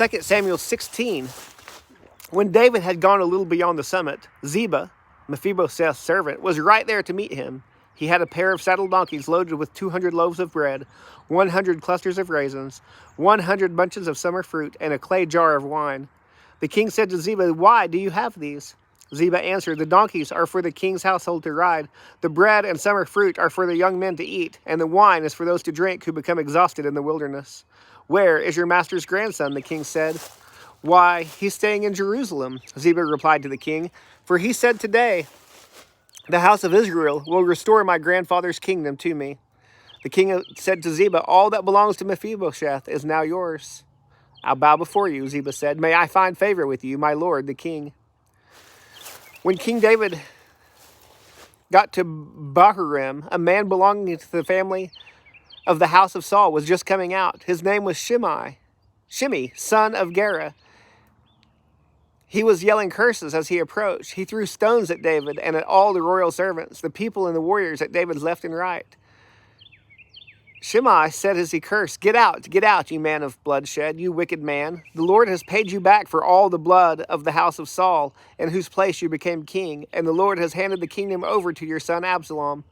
2 Samuel 16, when David had gone a little beyond the summit, Ziba, Mephibosheth's servant, was right there to meet him. He had a pair of saddle donkeys loaded with 200 loaves of bread, 100 clusters of raisins, 100 bunches of summer fruit, and a clay jar of wine. The king said to Ziba, "Why do you have these?" Ziba answered, "The donkeys are for the king's household to ride. The bread and summer fruit are for the young men to eat, and the wine is for those to drink who become exhausted in the wilderness." "Where is your master's grandson?" the king said. "Why, he's staying in Jerusalem," Ziba replied to the king, "for he said today, 'The house of Israel will restore my grandfather's kingdom to me.'" The king said to Ziba, "All that belongs to Mephibosheth is now yours." "I'll bow before you," Ziba said. "May I find favor with you, my lord, the king." When King David got to Bahurim, a man belonging to the family of the house of Saul was just coming out. His name was Shimei, son of Gera. He was yelling curses as he approached. He threw stones at David and at all the royal servants, the people and the warriors at David's left and right. Shimei said as he cursed, get out, you man of bloodshed, you wicked man. The Lord has paid you back for all the blood of the house of Saul, in whose place you became king, and the Lord has handed the kingdom over to your son Absalom.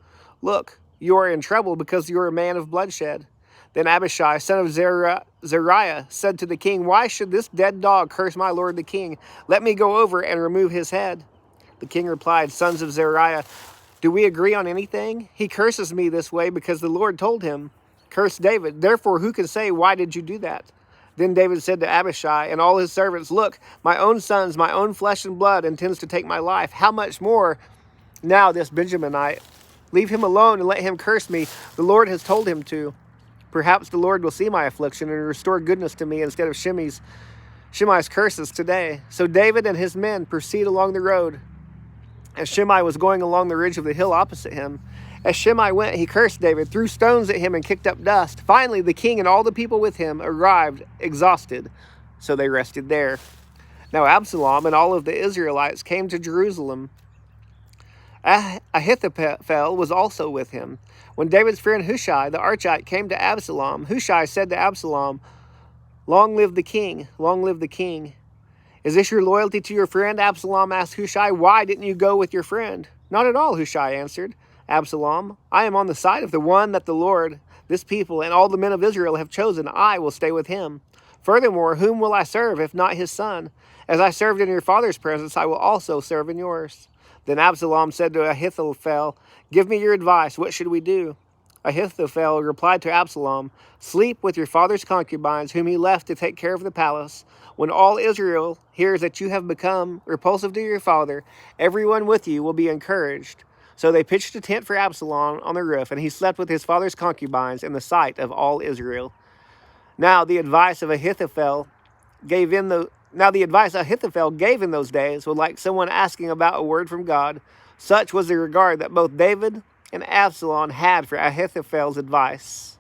Look, you are in trouble because you are a man of bloodshed." Then Abishai, son of Zeruiah, said to the king, "Why should this dead dog curse my lord the king? Let me go over and remove his head." The king replied, "Sons of Zeruiah, do we agree on anything? He curses me this way because the Lord told him, 'Curse David.' Therefore, who can say, 'Why did you do that?'" Then David said to Abishai and all his servants, "Look, my own sons, my own flesh and blood intends to take my life. How much more now this Benjaminite? Leave him alone and let him curse me. The Lord has told him to. Perhaps the Lord will see my affliction and restore goodness to me instead of Shimei's curses today." So David and his men proceed along the road, as Shimei was going along the ridge of the hill opposite him. As Shimei went, he cursed David, threw stones at him, and kicked up dust. Finally, the king and all the people with him arrived exhausted, so they rested there. Now Absalom and all of the Israelites came to Jerusalem. Ahithophel was also with him. When David's friend Hushai, the Archite, came to Absalom, Hushai said to Absalom, "Long live the king, long live the king." "Is this your loyalty to your friend?" Absalom asked Hushai. "Why didn't you go with your friend?" "Not at all," Hushai answered. "Absalom, I am on the side of the one that the Lord, this people, and all the men of Israel have chosen. I will stay with him. Furthermore, whom will I serve if not his son? As I served in your father's presence, I will also serve in yours." Then Absalom said to Ahithophel, "Give me your advice. What should we do?" Ahithophel replied to Absalom, "Sleep with your father's concubines, whom he left to take care of the palace. When all Israel hears that you have become repulsive to your father, everyone with you will be encouraged." So they pitched a tent for Absalom on the roof, and he slept with his father's concubines in the sight of all Israel. Now the advice Ahithophel gave in those days was like someone asking about a word from God. Such was the regard that both David and Absalom had for Ahithophel's advice.